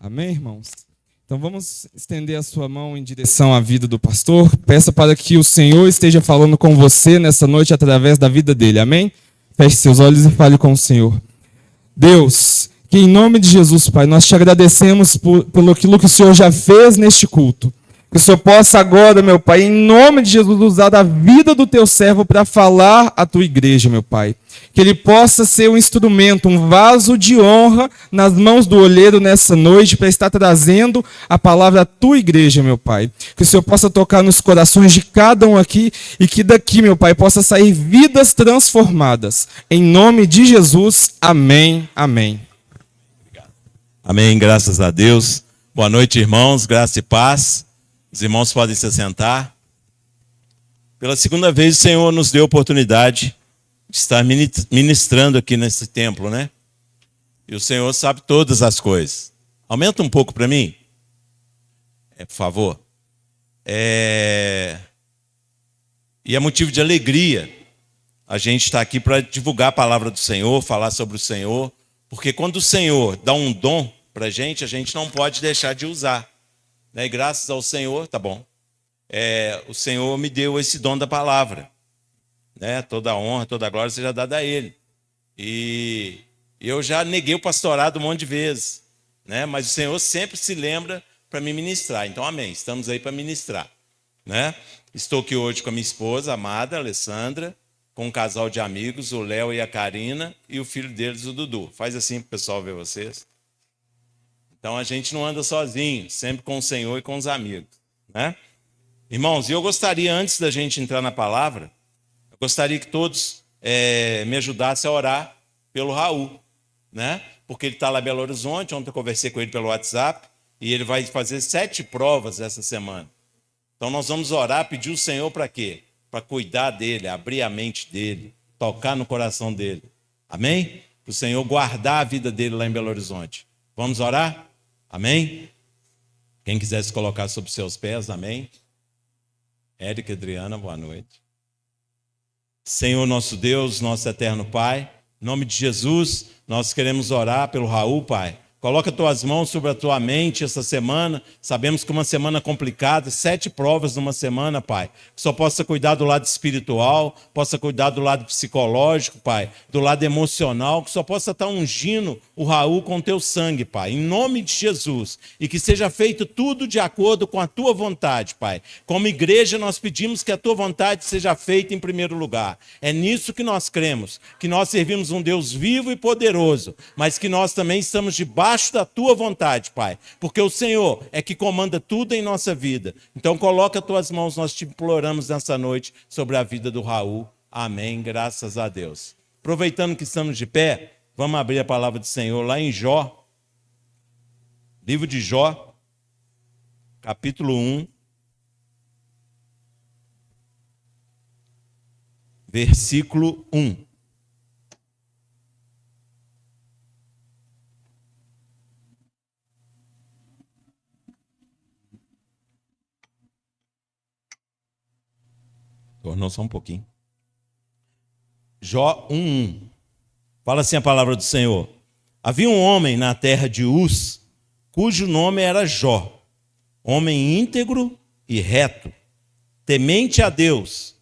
Amém, irmãos? Então vamos estender a sua mão em direção à vida do pastor. Peça para que o Senhor esteja falando com você nessa noite através da vida dele. Amém? Feche seus olhos e fale com o Senhor. Deus, que em nome de Jesus, Pai, nós te agradecemos pelo aquilo que o Senhor já fez neste culto. Que o Senhor possa agora, meu Pai, em nome de Jesus, usar da vida do teu servo para falar à tua igreja, meu Pai. Que ele possa ser um instrumento, um vaso de honra nas mãos do olheiro nessa noite para estar trazendo a palavra à tua igreja, meu Pai. Que o Senhor possa tocar nos corações de cada um aqui e que daqui, meu Pai, possa sair vidas transformadas. Em nome de Jesus, amém, amém. Amém, graças a Deus. Boa noite, irmãos, graça e paz. Os irmãos podem se assentar. Pela segunda vez o Senhor nos deu a oportunidade de estar ministrando aqui nesse templo, né? E o Senhor sabe todas as coisas. Aumenta um pouco para mim, por favor. E é motivo de alegria a gente estar aqui para divulgar a palavra do Senhor, falar sobre o Senhor, porque quando o Senhor dá um dom para a gente não pode deixar de usar. E graças ao Senhor, tá bom, o Senhor me deu esse dom da palavra. Toda a honra, toda a glória seja dada a Ele. E eu já neguei o pastorado um monte de vezes, mas o Senhor sempre se lembra para me ministrar. Então, amém, estamos aí para ministrar. Estou aqui hoje com a minha esposa, amada, Alessandra, com um casal de amigos, o Léo e a Karina, e o filho deles, o Dudu. Faz assim para o pessoal ver vocês. Então, a gente não anda sozinho, sempre com o Senhor e com os amigos. Irmãos, eu gostaria, antes da gente entrar na palavra, eu gostaria que todos me ajudassem a orar pelo Raul, porque ele está lá em Belo Horizonte. Ontem eu conversei com ele pelo WhatsApp e ele vai fazer 7 provas essa semana. Então nós vamos orar, pedir o Senhor para quê? Para cuidar dele, abrir a mente dele, tocar no coração dele. Amém? Para o Senhor guardar a vida dele lá em Belo Horizonte. Vamos orar? Amém? Quem quiser se colocar sobre seus pés, amém? Érica, Adriana, boa noite. Senhor nosso Deus, nosso eterno Pai, em nome de Jesus, nós queremos orar pelo Raul, Pai. Coloca tuas mãos sobre a tua mente essa semana. Sabemos que uma semana complicada, 7 provas numa semana, Pai. Que só possa cuidar do lado espiritual, possa cuidar do lado psicológico, Pai, do lado emocional, que só possa estar ungindo o Raul com teu sangue, Pai, em nome de Jesus. E que seja feito tudo de acordo com a tua vontade, Pai. Como igreja, nós pedimos que a tua vontade seja feita em primeiro lugar. É nisso que nós cremos, que nós servimos um Deus vivo e poderoso, mas que nós também estamos debaixo da tua vontade, Pai, porque o Senhor é que comanda tudo em nossa vida. Então coloca as tuas mãos, nós te imploramos nessa noite sobre a vida do Raul. Amém, graças a Deus. Aproveitando que estamos de pé, vamos abrir a palavra do Senhor lá em Jó, livro de Jó, capítulo 1, versículo 1. Tornou só um pouquinho. Jó 1:1. Fala assim a palavra do Senhor. Havia um homem na terra de Uz, cujo nome era Jó, homem íntegro e reto, temente a Deus,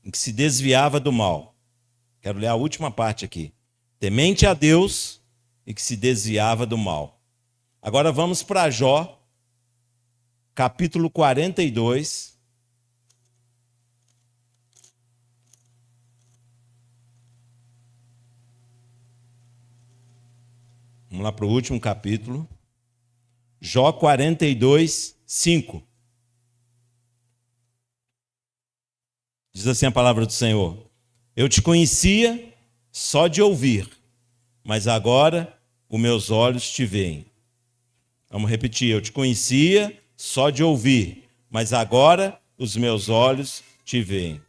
em que se desviava do mal. Quero ler a última parte aqui. Temente a Deus e que se desviava do mal. Agora vamos para Jó, capítulo 42. Vamos lá para o último capítulo. Jó 42, 5. Diz assim a palavra do Senhor. Eu te conhecia só de ouvir, mas agora os meus olhos te veem. Vamos repetir. Eu te conhecia só de ouvir, mas agora os meus olhos te veem.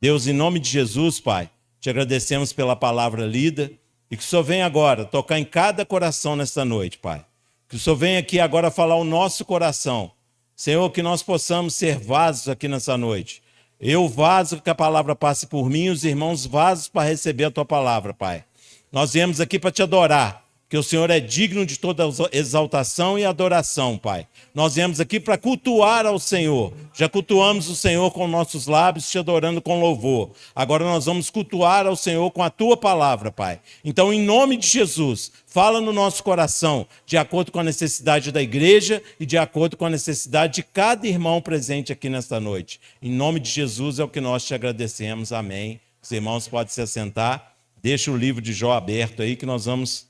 Deus, em nome de Jesus, Pai, te agradecemos pela palavra lida. E que o Senhor venha agora tocar em cada coração nesta noite, Pai. Que o Senhor venha aqui agora falar o nosso coração. Senhor, que nós possamos ser vasos aqui nessa noite. Eu vaso que a palavra passe por mim, os irmãos vasos para receber a tua palavra, Pai. Nós viemos aqui para te adorar, que o Senhor é digno de toda exaltação e adoração, Pai. Nós viemos aqui para cultuar ao Senhor. Já cultuamos o Senhor com nossos lábios, te adorando com louvor. Agora nós vamos cultuar ao Senhor com a tua palavra, Pai. Então, em nome de Jesus, fala no nosso coração, de acordo com a necessidade da igreja e de acordo com a necessidade de cada irmão presente aqui nesta noite. Em nome de Jesus é o que nós te agradecemos. Amém. Os irmãos podem se assentar. Deixa o livro de Jó aberto aí que nós vamos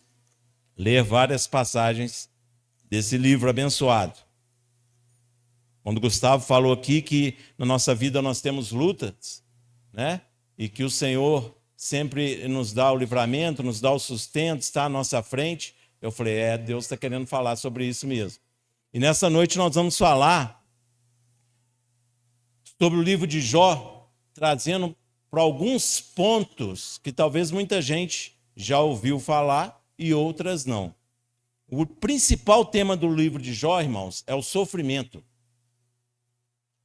ler várias passagens desse livro abençoado. Quando o Gustavo falou aqui que na nossa vida nós temos lutas, né? E que o Senhor sempre nos dá o livramento, nos dá o sustento, está à nossa frente, eu falei, Deus está querendo falar sobre isso mesmo. E nessa noite nós vamos falar sobre o livro de Jó, trazendo para alguns pontos que talvez muita gente já ouviu falar, e outras não. O principal tema do livro de Jó, irmãos, é o sofrimento.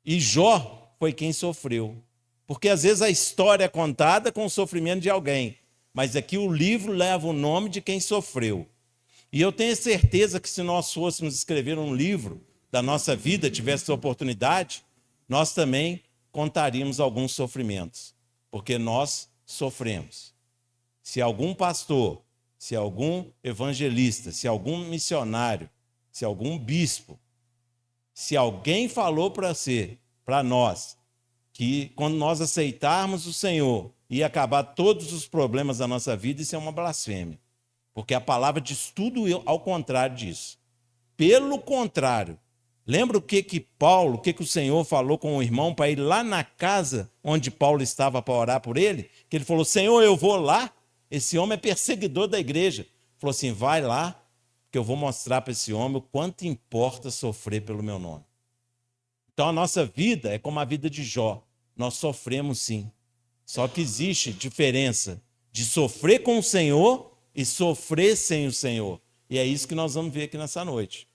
E Jó foi quem sofreu. Porque às vezes a história é contada com o sofrimento de alguém, mas aqui o livro leva o nome de quem sofreu. E eu tenho certeza que se nós fôssemos escrever um livro da nossa vida, tivesse a oportunidade, nós também contaríamos alguns sofrimentos, porque nós sofremos. Se algum pastor, se algum evangelista, se algum missionário, se algum bispo, se alguém falou para nós, que quando nós aceitarmos o Senhor, ia acabar todos os problemas da nossa vida, isso é uma blasfêmia. Porque a palavra diz tudo ao contrário disso. Pelo contrário, lembra o que Paulo, o que o Senhor falou com o irmão para ir lá na casa onde Paulo estava para orar por ele? Que ele falou, Senhor, eu vou lá. Esse homem é perseguidor da igreja. Falou assim, vai lá, que eu vou mostrar para esse homem o quanto importa sofrer pelo meu nome. Então a nossa vida é como a vida de Jó. Nós sofremos sim. Só que existe diferença de sofrer com o Senhor e sofrer sem o Senhor. E é isso que nós vamos ver aqui nessa noite.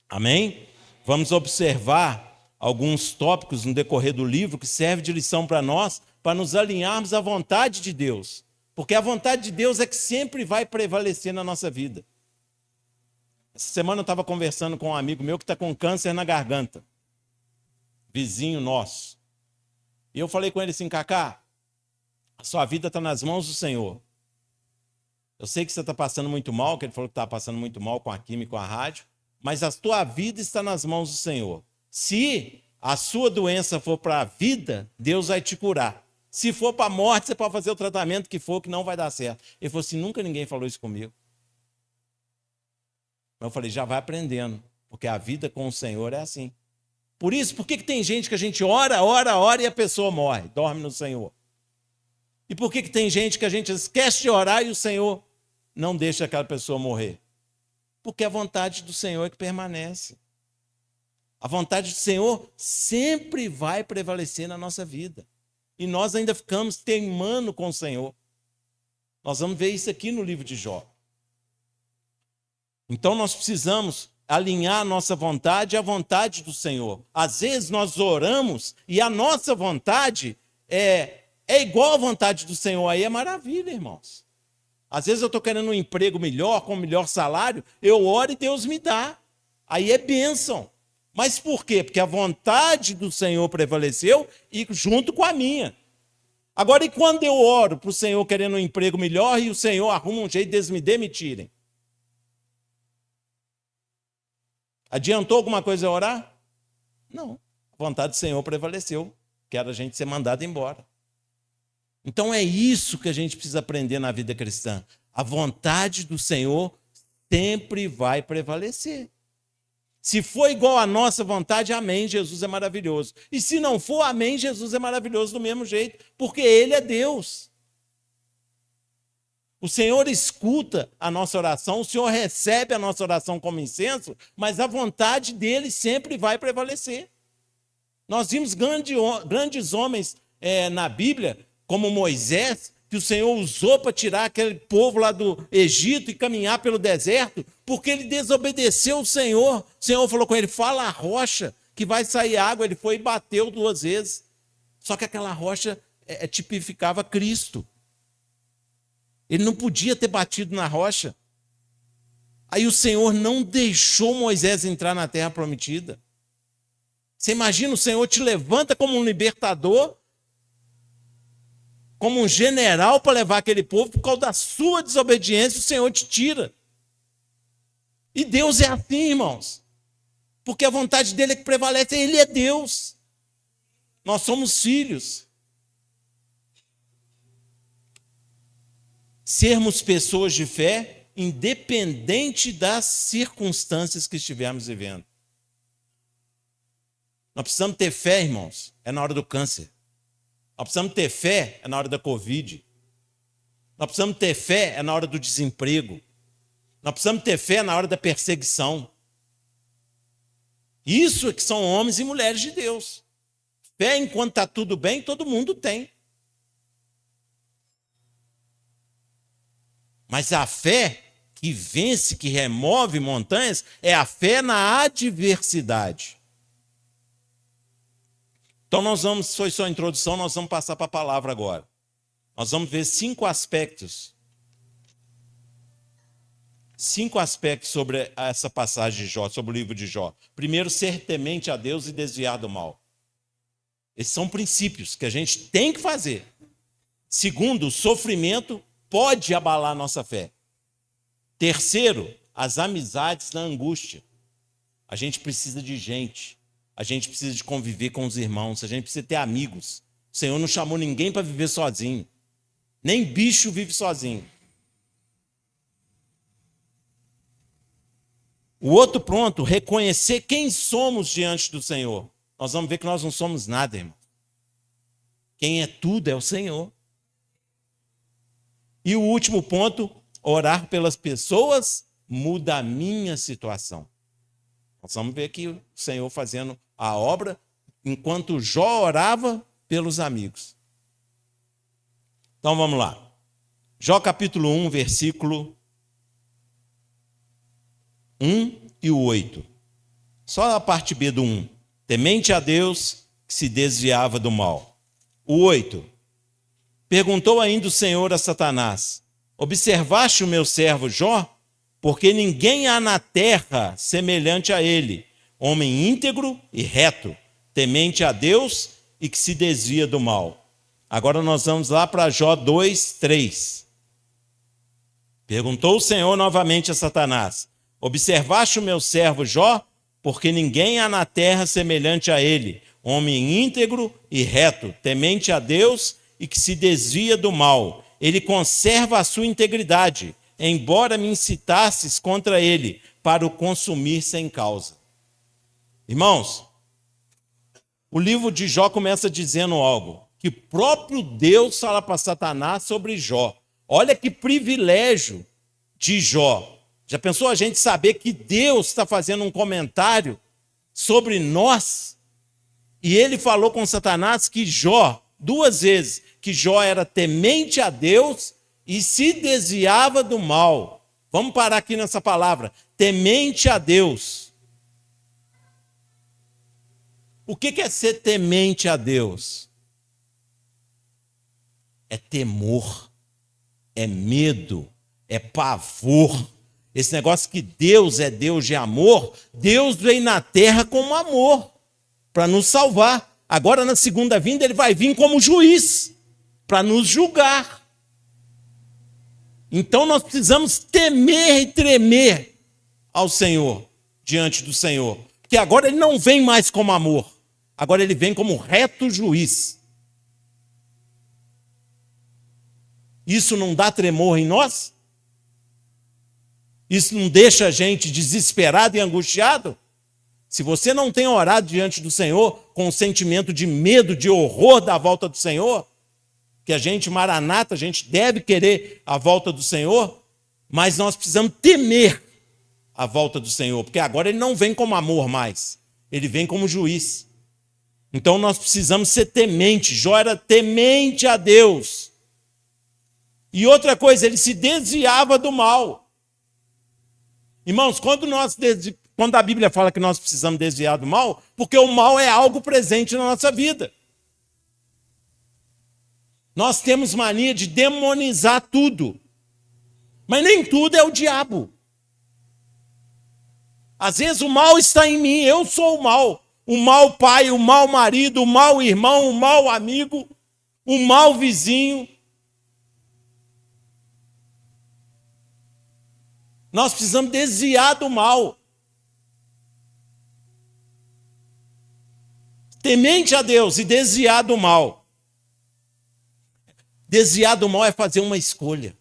Amém? Vamos observar alguns tópicos no decorrer do livro que servem de lição para nós, para nos alinharmos à vontade de Deus. Porque a vontade de Deus é que sempre vai prevalecer na nossa vida. Essa semana eu estava conversando com um amigo meu que está com câncer na garganta. Vizinho nosso. E eu falei com ele assim, Cacá, a sua vida está nas mãos do Senhor. Eu sei que você está passando muito mal, que ele falou que está passando muito mal com a química, com a rádio, mas a tua vida está nas mãos do Senhor. Se a sua doença for para a vida, Deus vai te curar. Se for para a morte, você pode fazer o tratamento que for, que não vai dar certo. Ele falou assim, nunca ninguém falou isso comigo. Eu falei, já vai aprendendo, porque a vida com o Senhor é assim. Por isso, por que tem gente que a gente ora e a pessoa morre, dorme no Senhor? E por que tem gente que a gente esquece de orar e o Senhor não deixa aquela pessoa morrer? Porque a vontade do Senhor é que permanece. A vontade do Senhor sempre vai prevalecer na nossa vida. E nós ainda ficamos teimando com o Senhor. Nós vamos ver isso aqui no livro de Jó. Então nós precisamos alinhar a nossa vontade à vontade do Senhor. Às vezes nós oramos e a nossa vontade é igual à vontade do Senhor. Aí é maravilha, irmãos. Às vezes eu estou querendo um emprego melhor, com melhor salário, eu oro e Deus me dá. Aí é bênção. Mas por quê? Porque a vontade do Senhor prevaleceu e junto com a minha. Agora, e quando eu oro para o Senhor querendo um emprego melhor e o Senhor arruma um jeito de eles me demitirem? Adiantou alguma coisa eu orar? Não. A vontade do Senhor prevaleceu, que era a gente ser mandado embora. Então é isso que a gente precisa aprender na vida cristã. A vontade do Senhor sempre vai prevalecer. Se for igual à nossa vontade, amém, Jesus é maravilhoso. E se não for, amém, Jesus é maravilhoso do mesmo jeito, porque Ele é Deus. O Senhor escuta a nossa oração, o Senhor recebe a nossa oração como incenso, mas a vontade dEle sempre vai prevalecer. Nós vimos grandes homens na Bíblia, como Moisés, que o Senhor usou para tirar aquele povo lá do Egito e caminhar pelo deserto, porque ele desobedeceu o Senhor. O Senhor falou com ele, fala a rocha que vai sair água. Ele foi e bateu 2 vezes. Só que aquela rocha tipificava Cristo. Ele não podia ter batido na rocha. Aí o Senhor não deixou Moisés entrar na terra prometida. Você imagina, o Senhor te levanta como um libertador, como um general para levar aquele povo, por causa da sua desobediência, o Senhor te tira. E Deus é assim, irmãos. Porque a vontade dele é que prevalece, ele é Deus. Nós somos filhos. Sermos pessoas de fé, independente das circunstâncias que estivermos vivendo. Nós precisamos ter fé, irmãos, é na hora do câncer. Nós precisamos ter fé, é na hora da Covid. Nós precisamos ter fé, é na hora do desemprego. Nós precisamos ter fé na hora da perseguição. Isso é que são homens e mulheres de Deus. Fé enquanto está tudo bem, todo mundo tem. Mas a fé que vence, que remove montanhas, é a fé na adversidade. Então foi só a introdução, nós vamos passar para a palavra agora. Nós vamos ver 5 aspectos. 5 aspectos sobre essa passagem de Jó, sobre o livro de Jó. Primeiro, ser temente a Deus e desviar do mal. Esses são princípios que a gente tem que fazer. Segundo, o sofrimento pode abalar a nossa fé. Terceiro, as amizades na angústia. A gente precisa de gente. A gente precisa de conviver com os irmãos. A gente precisa ter amigos. O Senhor não chamou ninguém para viver sozinho. Nem bicho vive sozinho. O outro ponto, reconhecer quem somos diante do Senhor. Nós vamos ver que nós não somos nada, irmão. Quem é tudo é o Senhor. E o último ponto, orar pelas pessoas muda a minha situação. Nós vamos ver aqui o Senhor fazendo a obra enquanto Jó orava pelos amigos. Então vamos lá. Jó capítulo 1, versículo 1 e o 8. Só a parte B do 1. Temente a Deus que se desviava do mal. O 8. Perguntou ainda o Senhor a Satanás: observaste o meu servo Jó? Porque ninguém há na terra semelhante a ele, homem íntegro e reto, temente a Deus e que se desvia do mal. Agora nós vamos lá para Jó 2, 3. Perguntou o Senhor novamente a Satanás: observaste o meu servo Jó? Porque ninguém há na terra semelhante a ele, homem íntegro e reto, temente a Deus e que se desvia do mal. Ele conserva a sua integridade, embora me incitasses contra ele, para o consumir sem causa. Irmãos, o livro de Jó começa dizendo algo, que o próprio Deus fala para Satanás sobre Jó. Olha que privilégio de Jó. Já pensou a gente saber que Deus está fazendo um comentário sobre nós? E ele falou com Satanás que Jó, 2 vezes, que Jó era temente a Deus e se desviava do mal. Vamos parar aqui nessa palavra, temente a Deus. O que é ser temente a Deus? É temor, é medo, é pavor. Esse negócio que Deus é Deus de amor, Deus veio na terra como amor, para nos salvar. Agora, na segunda vinda, ele vai vir como juiz, para nos julgar. Então, nós precisamos temer e tremer ao Senhor, diante do Senhor. Porque agora ele não vem mais como amor, agora ele vem como reto juiz. Isso não dá tremor em nós? Isso não deixa a gente desesperado e angustiado? Se você não tem orado diante do Senhor com um sentimento de medo, de horror da volta do Senhor, que a gente, maranata, a gente deve querer a volta do Senhor, mas nós precisamos temer a volta do Senhor, porque agora ele não vem como amor mais, ele vem como juiz. Então nós precisamos ser tementes. Jó era temente a Deus. E outra coisa, ele se desviava do mal. Irmãos, quando a Bíblia fala que nós precisamos desviar do mal, porque o mal é algo presente na nossa vida. Nós temos mania de demonizar tudo. Mas nem tudo é o diabo. Às vezes o mal está em mim, eu sou o mal. O mau pai, o mau marido, o mau irmão, o mau amigo, o mau vizinho. Nós precisamos desviar do mal. Temente a Deus e desviar do mal. Desviar do mal é fazer uma escolha.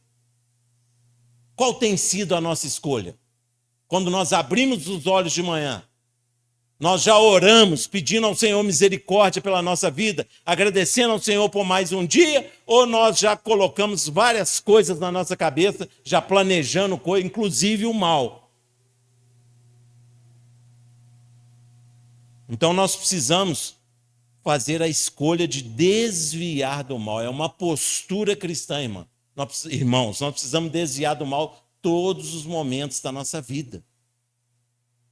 Qual tem sido a nossa escolha? Quando nós abrimos os olhos de manhã, nós já oramos pedindo ao Senhor misericórdia pela nossa vida, agradecendo ao Senhor por mais um dia, ou nós já colocamos várias coisas na nossa cabeça, já planejando coisas, inclusive o mal. Então nós precisamos fazer a escolha de desviar do mal. É uma postura cristã, irmãos. Nós precisamos desviar do mal todos os momentos da nossa vida.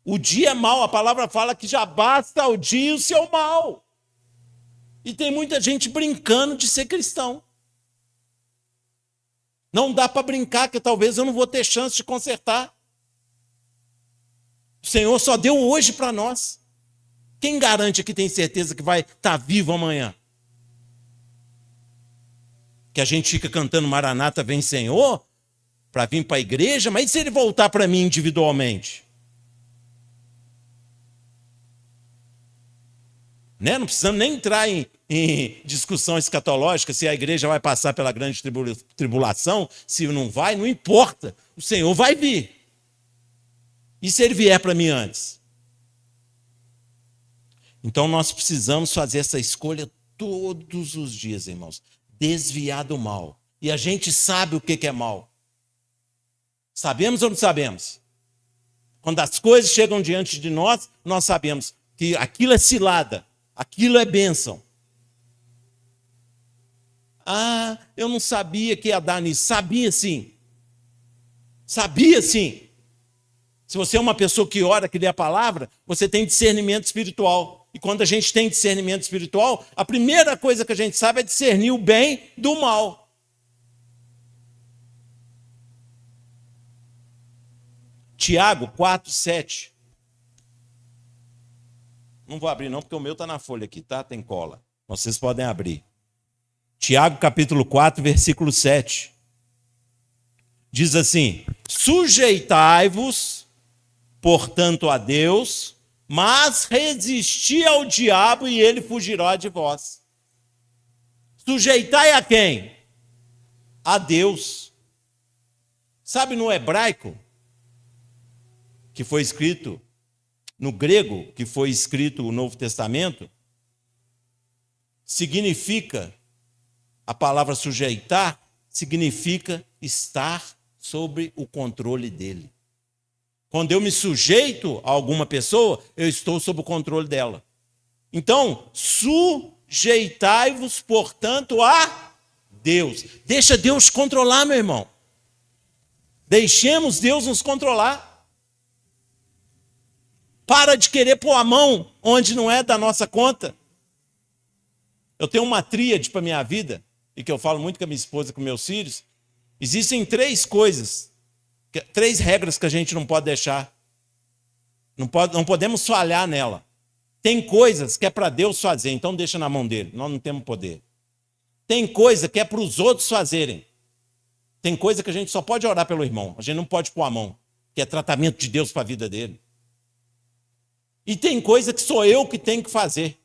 O dia é mau, a palavra fala que já basta o dia e o seu mal. E tem muita gente brincando de ser cristão. Não dá para brincar, que talvez eu não vou ter chance de consertar. O Senhor só deu hoje para nós. Quem garante que tem certeza que vai estar vivo amanhã? Que a gente fica cantando Maranata, vem Senhor, para vir para a igreja, mas e se ele voltar para mim individualmente? Né? Não precisamos nem entrar em discussão escatológica, se a igreja vai passar pela grande tribulação, se não vai, não importa. O Senhor vai vir. E se ele vier para mim antes? Então nós precisamos fazer essa escolha todos os dias, irmãos. Desviar do mal. E a gente sabe o que é mal. Sabemos ou não sabemos? Quando as coisas chegam diante de nós, nós sabemos que aquilo é cilada, aquilo é bênção. Ah, eu não sabia que ia dar nisso. Sabia sim. Sabia sim. Se você é uma pessoa que ora, que lê a palavra, você tem discernimento espiritual. E quando a gente tem discernimento espiritual, a primeira coisa que a gente sabe é discernir o bem do mal. Tiago 4:7. Não vou abrir não, porque o meu está na folha aqui, tá? Tem cola. Vocês podem abrir. Tiago capítulo 4, versículo 7. Diz assim: sujeitai-vos, portanto, a Deus, mas resisti ao diabo e ele fugirá de vós. Sujeitai a quem? A Deus. Sabe, no hebraico, que foi escrito, no grego, que foi escrito o Novo Testamento, significa, a palavra sujeitar, significa estar sob o controle dele. Quando eu me sujeito a alguma pessoa, eu estou sob o controle dela. Então, sujeitai-vos, portanto, a Deus. Deixa Deus controlar, meu irmão. Deixemos Deus nos controlar. Para de querer pôr a mão onde não é da nossa conta. Eu tenho uma tríade para a minha vida, e que eu falo muito com a minha esposa e com meus filhos. Existem 3 coisas, 3 regras que a gente não pode deixar. Não podemos falhar nela. Tem coisas que é para Deus fazer, então deixa na mão dele. Nós não temos poder. Tem coisa que é para os outros fazerem. Tem coisa que a gente só pode orar pelo irmão. A gente não pode pôr a mão, que é tratamento de Deus para a vida dele. E tem coisa que sou eu que tenho que fazer.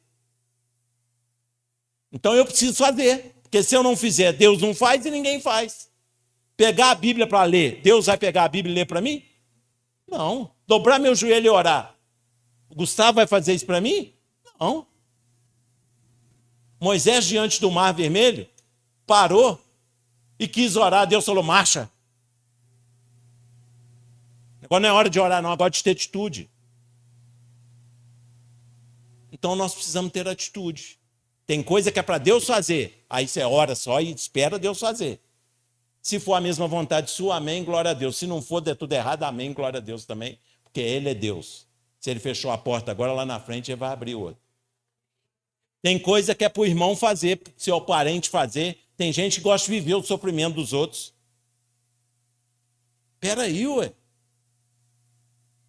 Então eu preciso fazer. Porque se eu não fizer, Deus não faz e ninguém faz. Pegar a Bíblia para ler, Deus vai pegar a Bíblia e ler para mim? Não. Dobrar meu joelho e orar, o Gustavo vai fazer isso para mim? Não. Moisés, diante do Mar Vermelho, parou e quis orar. Deus falou: marcha. Agora não é hora de orar, não. Agora de ter atitude. Então nós precisamos ter atitude. Tem coisa que é para Deus fazer. Aí você ora só e espera Deus fazer. Se for a mesma vontade sua, amém, glória a Deus. Se não for, der tudo errado, amém, glória a Deus também. Porque Ele é Deus. Se Ele fechou a porta agora, lá na frente, Ele vai abrir outra. Tem coisa que é para o irmão fazer, para o seu parente fazer. Tem gente que gosta de viver o sofrimento dos outros. Espera aí, ué.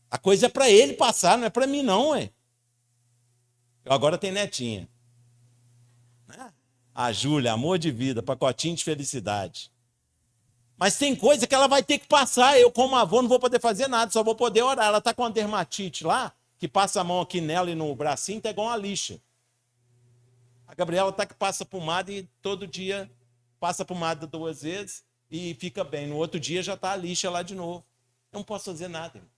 A coisa é para ele passar, não é para mim não, ué. Eu agora tenho netinha. Né? A Júlia, amor de vida, pacotinho de felicidade. Mas tem coisa que ela vai ter que passar. Eu, como avô, não vou poder fazer nada, só vou poder orar. Ela está com uma dermatite lá, que passa a mão aqui nela e no bracinho, tá igual uma lixa. A Gabriela tá que passa pomada e todo dia passa pomada 2 vezes e fica bem. No outro dia já está a lixa lá de novo. Eu não posso fazer nada, irmão.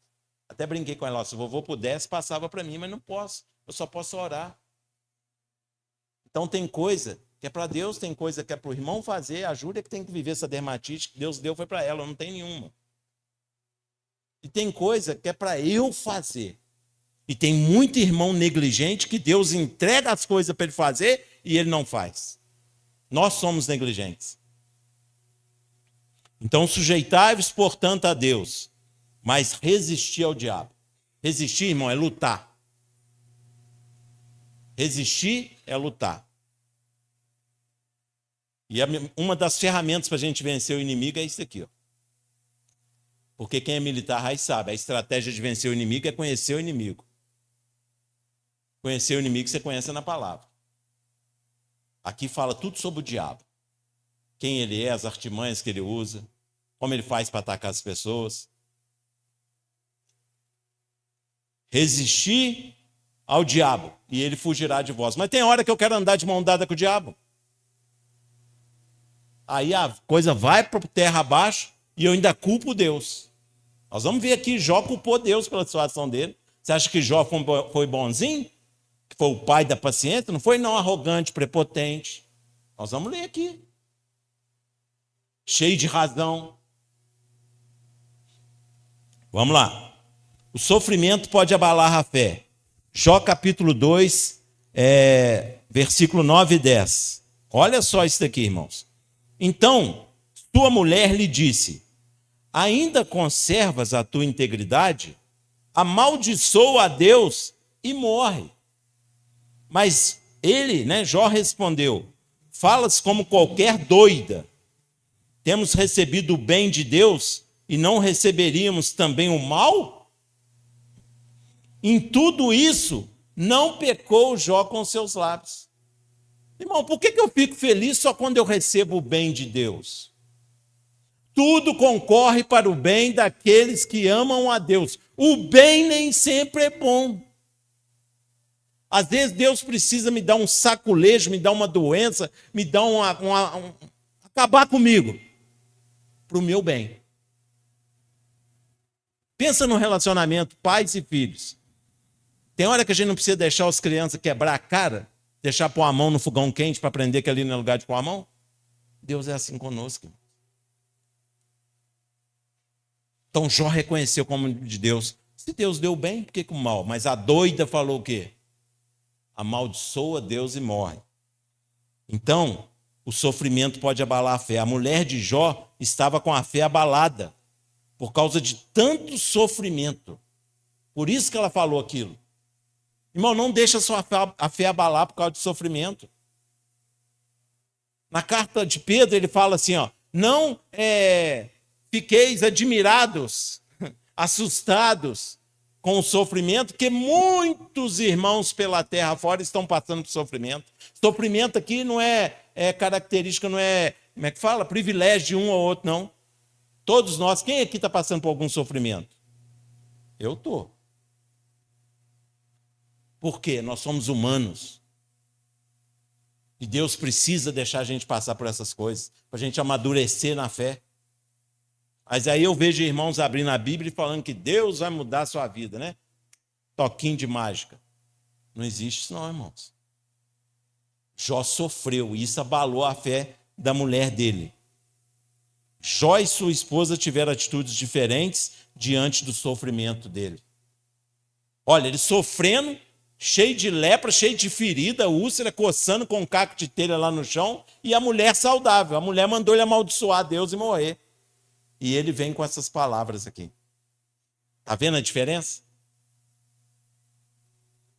Até brinquei com ela, se o vovô pudesse, passava para mim, mas não posso. Eu só posso orar. Então tem coisa que é para Deus, tem coisa que é para o irmão fazer. A Júlia que tem que viver essa dermatite que Deus deu foi para ela, eu não tenho nenhuma. E tem coisa que é para eu fazer. E tem muito irmão negligente que Deus entrega as coisas para ele fazer e ele não faz. Nós somos negligentes. Então sujeitai-vos, portanto, a Deus, mas resistir ao diabo. Resistir, irmão, é lutar. Resistir é lutar. E uma das ferramentas para a gente vencer o inimigo é isso aqui, ó. Porque quem é militar aí sabe, a estratégia de vencer o inimigo é conhecer o inimigo. Conhecer o inimigo você conhece na palavra. Aqui fala tudo sobre o diabo. Quem ele é, as artimanhas que ele usa, como ele faz para atacar as pessoas. Resistir ao diabo e ele fugirá de vós. Mas tem hora que eu quero andar de mão dada com o diabo. Aí a coisa vai para terra abaixo e eu ainda culpo Deus. Nós vamos ver aqui, Jó culpou Deus pela situação dele. Você acha que Jó foi bonzinho? Que foi o pai da paciência? Não foi não arrogante, prepotente. Nós vamos ler aqui. Cheio de razão. Vamos lá. O sofrimento pode abalar a fé. Jó capítulo 2, versículo 9 e 10. Olha só isso daqui, irmãos. Então, sua mulher lhe disse: ainda conservas a tua integridade? Amaldiçoa a Deus e morre. Mas ele, Jó respondeu: falas como qualquer doida. Temos recebido o bem de Deus e não receberíamos também o mal? Em tudo isso, não pecou Jó com seus lábios. Irmão, por que eu fico feliz só quando eu recebo o bem de Deus? Tudo concorre para o bem daqueles que amam a Deus. O bem nem sempre é bom. Às vezes Deus precisa me dar um saculejo, me dar uma doença, me dar acabar comigo, para o meu bem. Pensa no relacionamento pais e filhos. Tem hora que a gente não precisa deixar as crianças quebrar a cara, deixar pôr a mão no fogão quente para aprender que ali não é lugar de pôr a mão? Deus é assim conosco. Então Jó reconheceu como de Deus. Se Deus deu bem, por que com o mal? Mas a doida falou o quê? Amaldiçoa Deus e morre. Então, o sofrimento pode abalar a fé. A mulher de Jó estava com a fé abalada por causa de tanto sofrimento. Por isso que ela falou aquilo. Irmão, não deixa a fé abalar por causa de sofrimento. Na carta de Pedro ele fala assim, ó, não fiqueis admirados, assustados com o sofrimento, que muitos irmãos pela terra fora estão passando por sofrimento. Sofrimento aqui não é característica, não é, como é que fala? Privilégio de um ou outro, não. Todos nós, quem aqui está passando por algum sofrimento? Eu estou. Por quê? Nós somos humanos. E Deus precisa deixar a gente passar por essas coisas, para a gente amadurecer na fé. Mas aí eu vejo irmãos abrindo a Bíblia e falando que Deus vai mudar a sua vida, né? Toquinho de mágica. Não existe isso não, irmãos. Jó sofreu e isso abalou a fé da mulher dele. Jó e sua esposa tiveram atitudes diferentes diante do sofrimento dele. Olha, ele sofrendo, cheio de lepra, cheio de ferida, úlcera, coçando com um caco de telha lá no chão, e a mulher saudável. A mulher mandou ele amaldiçoar Deus e morrer. E ele vem com essas palavras aqui. Está vendo a diferença?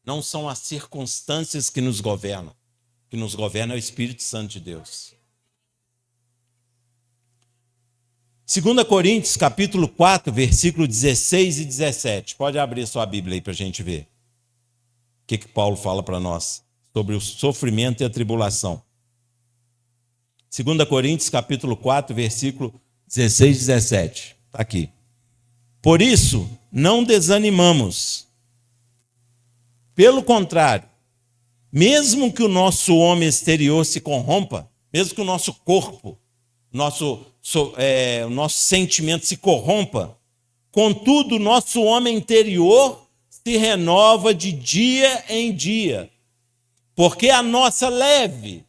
Não são as circunstâncias que nos governam. O que nos governa é o Espírito Santo de Deus. 2 Coríntios, capítulo 4, versículo 16 e 17. Pode abrir sua Bíblia aí para a gente ver. O que Paulo fala para nós sobre o sofrimento e a tribulação. 2 Coríntios, capítulo 4, versículo 16 e 17. Está aqui. Por isso, não desanimamos. Pelo contrário, mesmo que o nosso homem exterior se corrompa, mesmo que o nosso corpo, o nosso sentimento se corrompa, contudo, o nosso homem interior se renova de dia em dia, porque a nossa leve,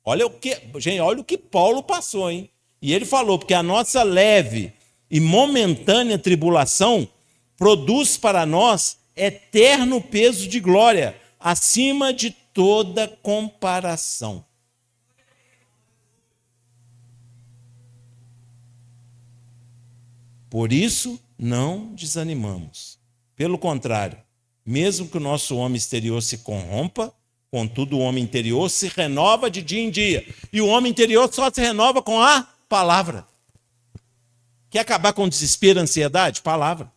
olha o que Paulo passou, hein? E ele falou, porque a nossa leve e momentânea tribulação produz para nós eterno peso de glória, acima de toda comparação. Por isso, não desanimamos. Pelo contrário, mesmo que o nosso homem exterior se corrompa, contudo o homem interior se renova de dia em dia. E o homem interior só se renova com a palavra. Quer acabar com o desespero e a ansiedade? Palavra.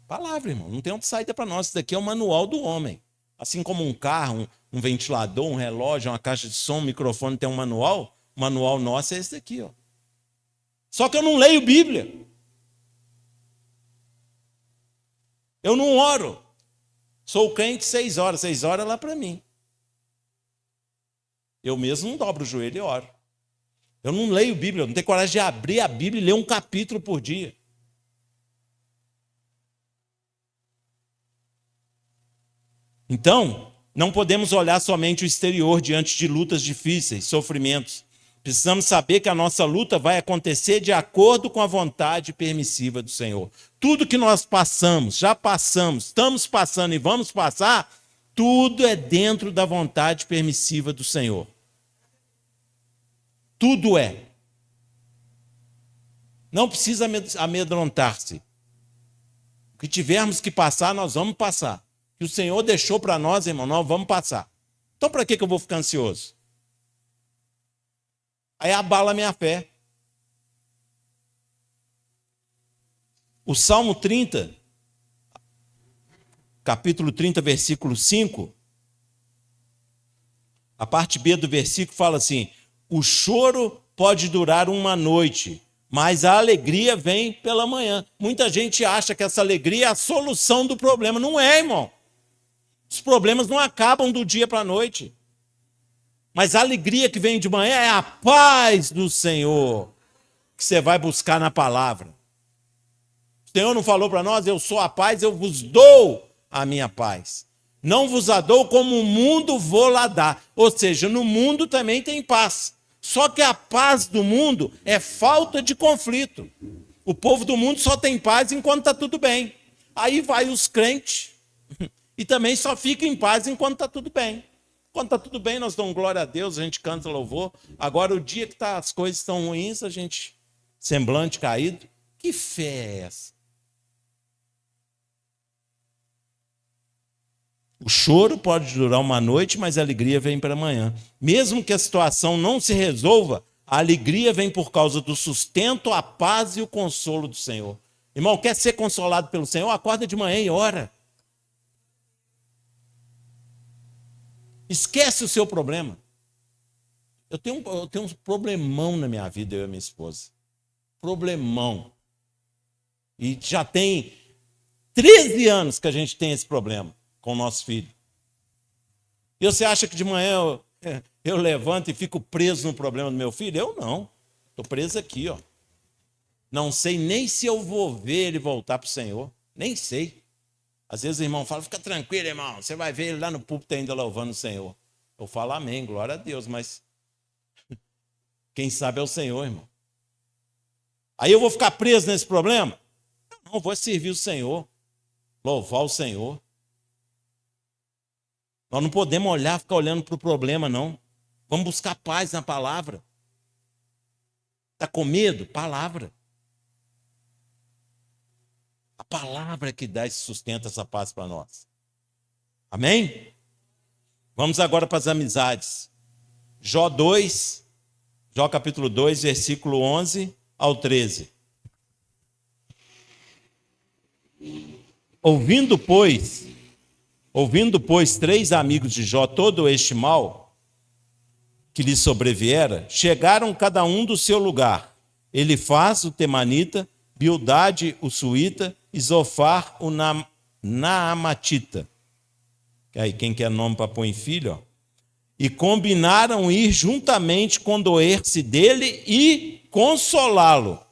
Palavra, irmão. Não tem outra saída para nós. Isso daqui é o manual do homem. Assim como um carro, um ventilador, um relógio, uma caixa de som, um microfone tem um manual, o manual nosso é esse daqui, ó. Só que eu não leio Bíblia. Eu não oro. Sou crente 6 horas. 6 horas é lá para mim. Eu mesmo não dobro o joelho e oro. Eu não leio Bíblia. Eu não tenho coragem de abrir a Bíblia e ler um capítulo por dia. Então, não podemos olhar somente o exterior diante de lutas difíceis, sofrimentos. Precisamos saber que a nossa luta vai acontecer de acordo com a vontade permissiva do Senhor. Tudo que nós passamos, já passamos, estamos passando e vamos passar, tudo é dentro da vontade permissiva do Senhor. Tudo é. Não precisa amedrontar-se. O que tivermos que passar, nós vamos passar. O que o Senhor deixou para nós, irmão, nós vamos passar. Então, para que eu vou ficar ansioso? Aí abala a minha fé. O Salmo 30, capítulo 30, versículo 5, a parte B do versículo fala assim: o choro pode durar uma noite, mas a alegria vem pela manhã. Muita gente acha que essa alegria é a solução do problema. Não é, irmão. Os problemas não acabam do dia para a noite. Mas a alegria que vem de manhã é a paz do Senhor, que você vai buscar na palavra. O Senhor não falou para nós: eu sou a paz, eu vos dou a minha paz. Não vos a dou como o mundo vou lá dar. Ou seja, no mundo também tem paz. Só que a paz do mundo é falta de conflito. O povo do mundo só tem paz enquanto está tudo bem. Aí vai os crentes e também só fica em paz enquanto está tudo bem. Quando está tudo bem, nós damos glória a Deus, a gente canta louvor. Agora, o dia que as coisas estão ruins, a gente, semblante caído. Que fé é essa? O choro pode durar uma noite, mas a alegria vem para amanhã. Mesmo que a situação não se resolva, a alegria vem por causa do sustento, a paz e o consolo do Senhor. Irmão, quer ser consolado pelo Senhor? Acorda de manhã e ora. Esquece o seu problema. Eu tenho um problemão na minha vida, eu e minha esposa. Problemão. E já tem 13 anos que a gente tem esse problema com o nosso filho. E você acha que de manhã eu levanto e fico preso no problema do meu filho? Eu não. Estou preso aqui, ó. Não sei nem se eu vou ver ele voltar para o Senhor. Nem sei. Às vezes o irmão fala: fica tranquilo, irmão, você vai ver ele lá no púlpito ainda louvando o Senhor. Eu falo amém, glória a Deus, mas quem sabe é o Senhor, irmão. Aí eu vou ficar preso nesse problema? Não, eu vou servir o Senhor, louvar o Senhor. Nós não podemos ficar olhando para o problema, não. Vamos buscar paz na palavra. Está com medo? Palavra. A palavra que dá e sustenta essa paz para nós. Amém? Vamos agora para as amizades. Jó Jó capítulo 2, versículo 11 ao 13. Ouvindo, pois, 3 amigos de Jó todo este mal que lhe sobreviera, chegaram cada um do seu lugar. Elifaz, o temanita, Bildade, o suíta, e Zofar, o naamatita. Aí, quem quer nome para pôr em filho, ó. E combinaram ir juntamente condoer-se dele e consolá-lo.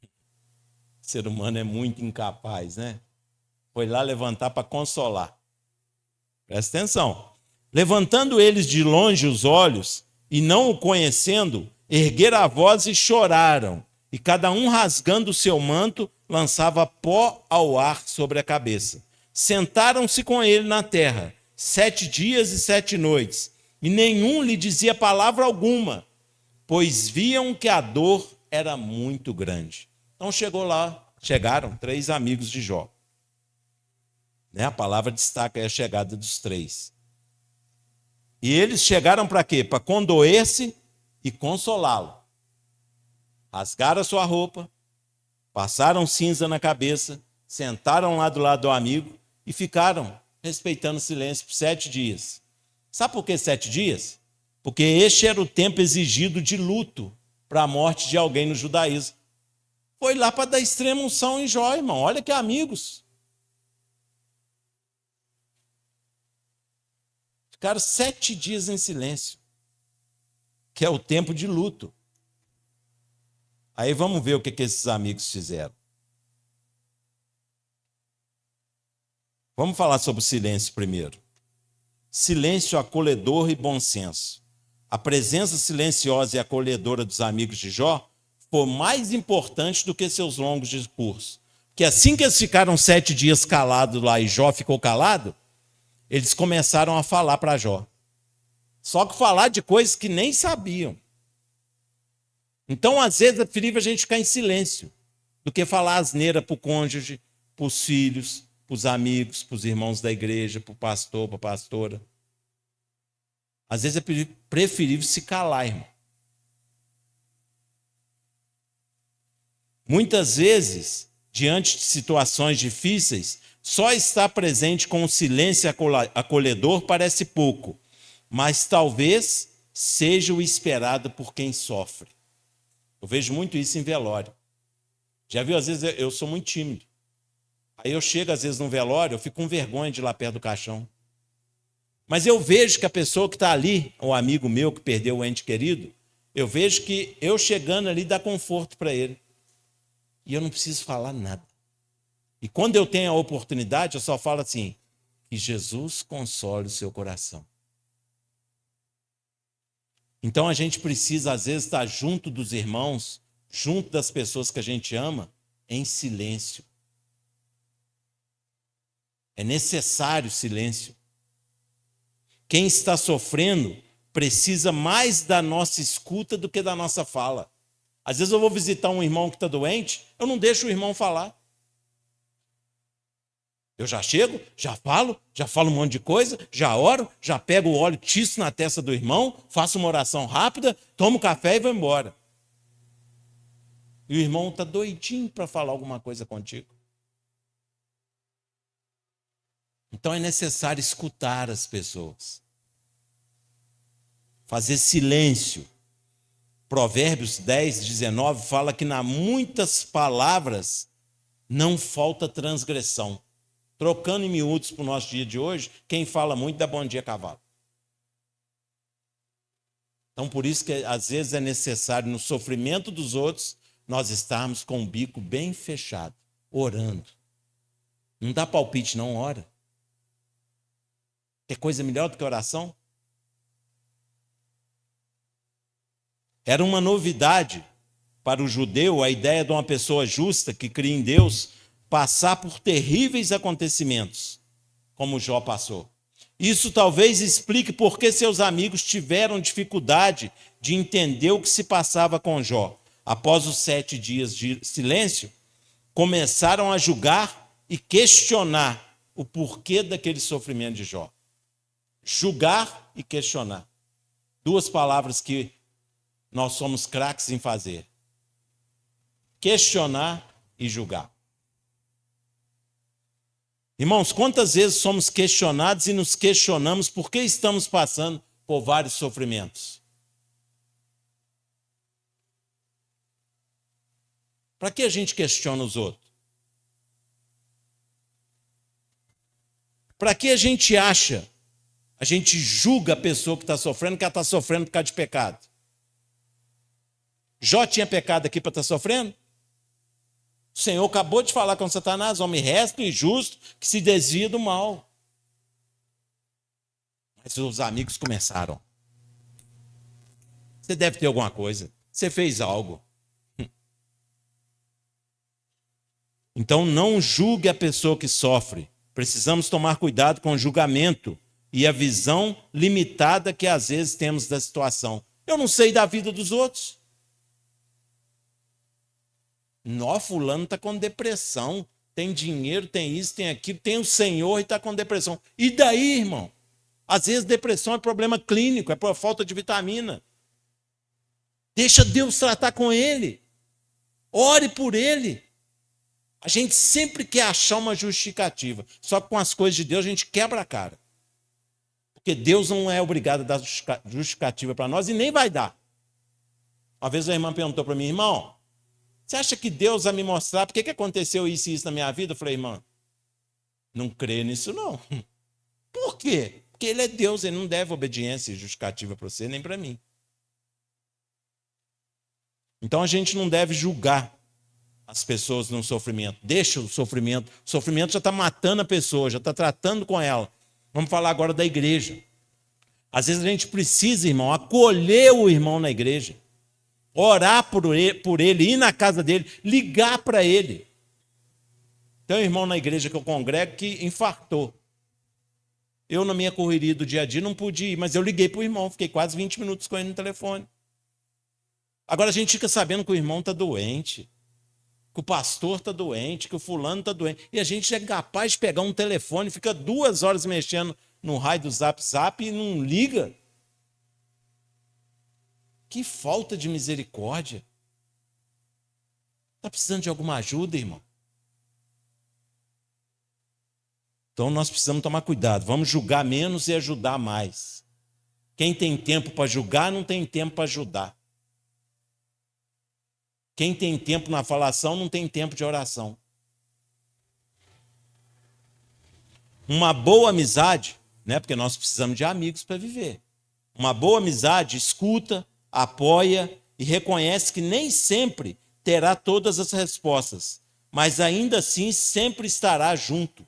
O ser humano é muito incapaz, né? Foi lá levantar para consolar. Presta atenção. Levantando eles de longe os olhos e não o conhecendo, ergueram a voz e choraram. E cada um, rasgando o seu manto, lançava pó ao ar sobre a cabeça. Sentaram-se com ele na terra 7 dias e 7 noites, e nenhum lhe dizia palavra alguma, pois viam que a dor era muito grande. Então chegaram 3 amigos de Jó. A palavra destaca aí a chegada dos 3. E eles chegaram para quê? Para condoer-se e consolá-lo. Rasgaram a sua roupa, passaram cinza na cabeça, sentaram lá do lado do amigo e ficaram respeitando o silêncio por 7 dias. Sabe por que 7 dias? Porque este era o tempo exigido de luto para a morte de alguém no judaísmo. Foi lá para dar extrema unção em Jó, irmão. Olha que amigos. Ficaram 7 dias em silêncio, que é o tempo de luto. Aí vamos ver o que esses amigos fizeram. Vamos falar sobre o silêncio primeiro. Silêncio acolhedor e bom senso. A presença silenciosa e acolhedora dos amigos de Jó foi mais importante do que seus longos discursos. Que assim que eles ficaram 7 dias calados lá e Jó ficou calado, eles começaram a falar para Jó. Só que falar de coisas que nem sabiam. Então, às vezes, é preferível a gente ficar em silêncio do que falar asneira para o cônjuge, para os filhos, para os amigos, para os irmãos da igreja, para o pastor, para a pastora. Às vezes é preferível se calar, irmão. Muitas vezes, diante de situações difíceis, só estar presente com o silêncio acolhedor parece pouco, mas talvez seja o esperado por quem sofre. Eu vejo muito isso em velório. Já viu, às vezes eu sou muito tímido. Aí eu chego, às vezes, no velório, eu fico com vergonha de ir lá perto do caixão. Mas eu vejo que a pessoa que está ali, o amigo meu que perdeu o ente querido, eu vejo que eu chegando ali dá conforto para ele. E eu não preciso falar nada. E quando eu tenho a oportunidade, eu só falo assim, que Jesus console o seu coração. Então a gente precisa, às vezes, estar junto dos irmãos, junto das pessoas que a gente ama, em silêncio. É necessário silêncio. Quem está sofrendo precisa mais da nossa escuta do que da nossa fala. Às vezes eu vou visitar um irmão que está doente, eu não deixo o irmão falar. Eu já chego, já falo um monte de coisa, já oro, já pego o óleo, tiço na testa do irmão, faço uma oração rápida, tomo café e vou embora. E o irmão está doidinho para falar alguma coisa contigo. Então é necessário escutar as pessoas. Fazer silêncio. Provérbios 10, 19 fala que nas muitas palavras não falta transgressão. Trocando em miúdos para o nosso dia de hoje, quem fala muito dá bom dia cavalo. Então por isso que às vezes é necessário no sofrimento dos outros nós estarmos com o bico bem fechado, orando. Não dá palpite não, ora. Quer coisa melhor do que oração? Era uma novidade para o judeu a ideia de uma pessoa justa que cria em Deus passar por terríveis acontecimentos, como Jó passou. Isso talvez explique por que seus amigos tiveram dificuldade de entender o que se passava com Jó. Após os 7 dias de silêncio, começaram a julgar e questionar o porquê daquele sofrimento de Jó. Julgar e questionar. 2 palavras que nós somos craques em fazer: questionar e julgar. Irmãos, quantas vezes somos questionados e nos questionamos por que estamos passando por vários sofrimentos? Para que a gente questiona os outros? Para que a gente julga a pessoa que está sofrendo, que ela está sofrendo por causa de pecado? Jó tinha pecado aqui para estar sofrendo? O Senhor acabou de falar com Satanás: homem reto e justo que se desvia do mal. Mas os amigos começaram: você deve ter alguma coisa, você fez algo. Então não julgue a pessoa que sofre. Precisamos tomar cuidado com o julgamento e a visão limitada que às vezes temos da situação. Eu não sei da vida dos outros. Nó, fulano está com depressão, tem dinheiro, tem isso, tem aquilo, tem o Senhor e está com depressão. E daí, irmão? Às vezes depressão é problema clínico, é por falta de vitamina. Deixa Deus tratar com ele. Ore por ele. A gente sempre quer achar uma justificativa, só que com as coisas de Deus a gente quebra a cara. Porque Deus não é obrigado a dar justificativa para nós e nem vai dar. Uma vez a irmã perguntou para mim: irmão, você acha que Deus vai me mostrar por que aconteceu isso e isso na minha vida? Eu falei: irmã, não creio nisso não. Por quê? Porque ele é Deus, ele não deve obediência e justificativa para você nem para mim. Então a gente não deve julgar as pessoas no sofrimento. Deixa o sofrimento. O sofrimento já está matando a pessoa, já está tratando com ela. Vamos falar agora da igreja. Às vezes a gente precisa, irmão, acolher o irmão na igreja. Orar por ele, ir na casa dele, ligar para ele. Tem um irmão na igreja que eu congrego que infartou. Eu, na minha correria do dia a dia, não pude ir, mas eu liguei para o irmão, fiquei quase 20 minutos com ele no telefone. Agora a gente fica sabendo que o irmão está doente, que o pastor está doente, que o fulano está doente. E a gente é capaz de pegar um telefone, fica 2 horas mexendo no raio do Zap e não liga. Que falta de misericórdia. Está precisando de alguma ajuda, irmão? Então nós precisamos tomar cuidado. Vamos julgar menos e ajudar mais. Quem tem tempo para julgar, não tem tempo para ajudar. Quem tem tempo na falação, não tem tempo de oração. Uma boa amizade, né? Porque nós precisamos de amigos para viver. Uma boa amizade escuta, apoia e reconhece que nem sempre terá todas as respostas, mas ainda assim sempre estará junto.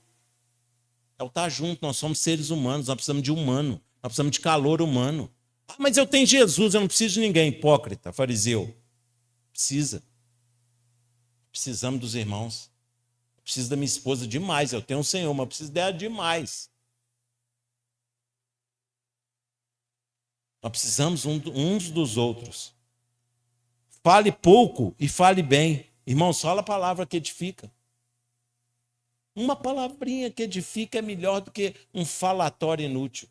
É o estar junto, nós somos seres humanos, nós precisamos de humano, nós precisamos de calor humano. Ah, mas eu tenho Jesus, eu não preciso de ninguém. Hipócrita, fariseu. Precisa. Precisamos dos irmãos. Eu preciso da minha esposa demais, eu tenho um Senhor, mas eu preciso dela demais. Nós precisamos uns dos outros. Fale pouco e fale bem. Irmãos, fala a palavra que edifica. Uma palavrinha que edifica é melhor do que um falatório inútil.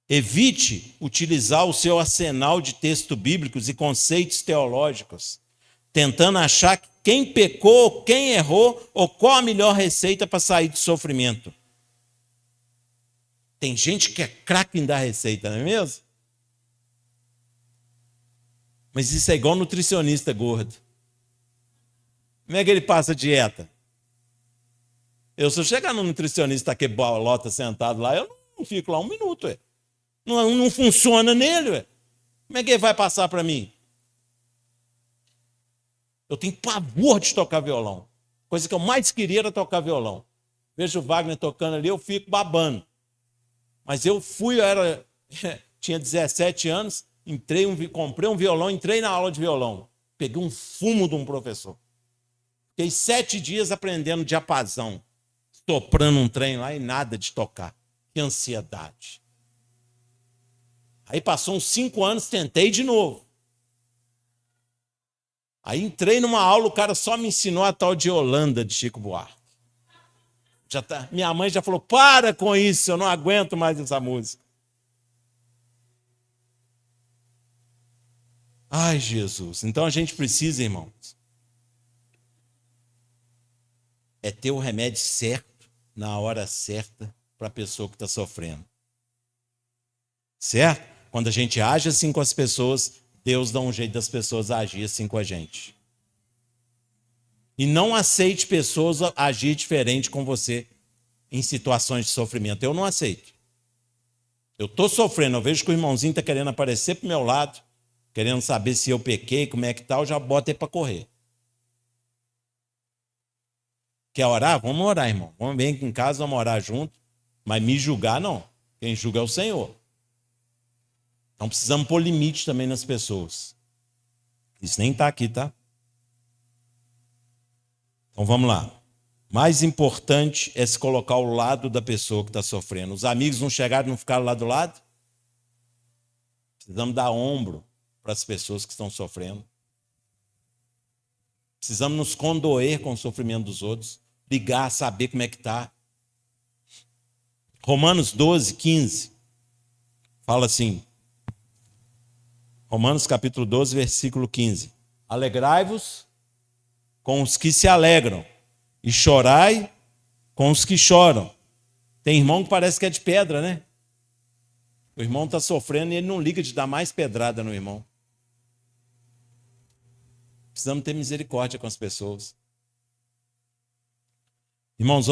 Evite utilizar o seu arsenal de textos bíblicos e conceitos teológicos, tentando achar quem pecou, quem errou, ou qual a melhor receita para sair do sofrimento. Tem gente que é craque em dar receita, não é mesmo? Mas isso é igual nutricionista gordo. Como é que ele passa a dieta? Se eu chegar no nutricionista que bolota sentado lá, eu não fico lá 1 minuto. Não funciona nele. Como é que ele vai passar para mim? Eu tenho pavor de tocar violão. Coisa que eu mais queria era tocar violão. Vejo o Wagner tocando ali, eu fico babando. Mas eu tinha 17 anos, comprei um violão, entrei na aula de violão. Peguei um fumo de um professor. Fiquei 7 dias aprendendo diapasão, soprando um trem lá e nada de tocar. Que ansiedade. Aí passou uns 5 anos, tentei de novo. Aí entrei numa aula, o cara só me ensinou a tal de Holanda, de Chico Buarque. Minha mãe já falou: para com isso, eu não aguento mais essa música. Ai, Jesus. Então a gente precisa, irmãos, é ter o remédio certo, na hora certa, para a pessoa que está sofrendo. Certo? Quando a gente age assim com as pessoas, Deus dá um jeito das pessoas agir assim com a gente. E não aceite pessoas agir diferente com você em situações de sofrimento. Eu não aceito. Eu estou sofrendo, eu vejo que o irmãozinho está querendo aparecer para o meu lado, querendo saber se eu pequei, como é que tá, eu já boto ele para correr. Quer orar? Vamos orar, irmão. Vamos vir aqui em casa, vamos orar junto. Mas me julgar, não. Quem julga é o Senhor. Então precisamos pôr limite também nas pessoas. Isso nem está aqui, tá? Então vamos lá. Mais importante é se colocar ao lado da pessoa que está sofrendo. Os amigos não chegaram, não ficaram lá do lado? Precisamos dar ombro para as pessoas que estão sofrendo. Precisamos nos condoer com o sofrimento dos outros. Ligar, saber como é que está. Romanos 12, 15. Fala assim. Romanos capítulo 12, versículo 15. Alegrai-vos com os que se alegram e chorai com os que choram. Tem irmão que parece que é de pedra, né? O irmão está sofrendo e ele não liga de dar mais pedrada no irmão. Precisamos ter misericórdia com as pessoas. Irmãos,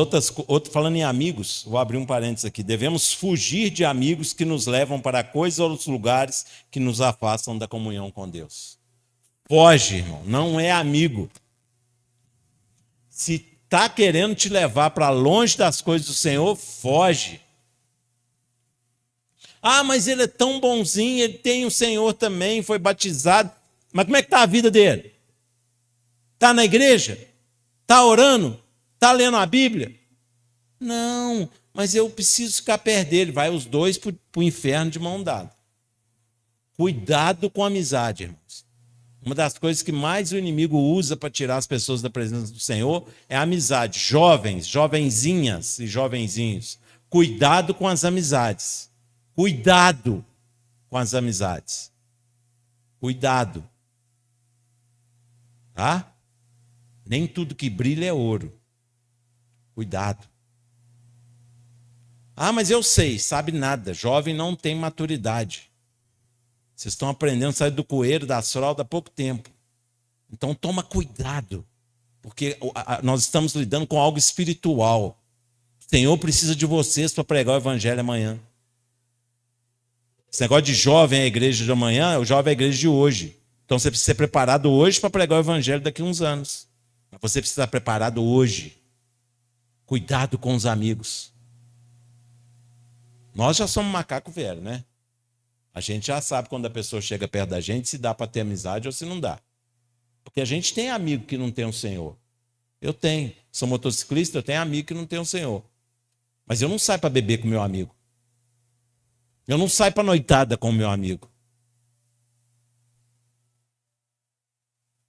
falando em amigos, vou abrir um parênteses aqui. Devemos fugir de amigos que nos levam para coisas ou lugares que nos afastam da comunhão com Deus. Foge, irmão, não é amigo. Se está querendo te levar para longe das coisas do Senhor, foge. Ah, mas ele é tão bonzinho, ele tem o Senhor também, foi batizado. Mas como é que está a vida dele? Está na igreja? Está orando? Está lendo a Bíblia? Não, mas eu preciso ficar perto dele. Vai os dois para o inferno de mão dada. Cuidado com a amizade, irmãos. Uma das coisas que mais o inimigo usa para tirar as pessoas da presença do Senhor é a amizade. Jovens, jovenzinhas e jovenzinhos, cuidado com as amizades. Cuidado com as amizades. Cuidado. Tá? Nem tudo que brilha é ouro. Cuidado. Ah, mas eu sei, sabe nada. Jovem não tem maturidade. Vocês estão aprendendo a sair do coeiro, das fraldas há pouco tempo. Então toma cuidado. Porque nós estamos lidando com algo espiritual. O Senhor precisa de vocês para pregar o evangelho amanhã. Esse negócio de jovem é a igreja de amanhã, o jovem é a igreja de hoje. Então você precisa ser preparado hoje para pregar o evangelho daqui a uns anos. Mas você precisa estar preparado hoje. Cuidado com os amigos. Nós já somos macaco velho, né? A gente já sabe quando a pessoa chega perto da gente se dá para ter amizade ou se não dá. Porque a gente tem amigo que não tem o Senhor. Eu tenho. Sou motociclista, eu tenho amigo que não tem o Senhor. Mas eu não saio para beber com meu amigo. Eu não saio para noitada com o meu amigo.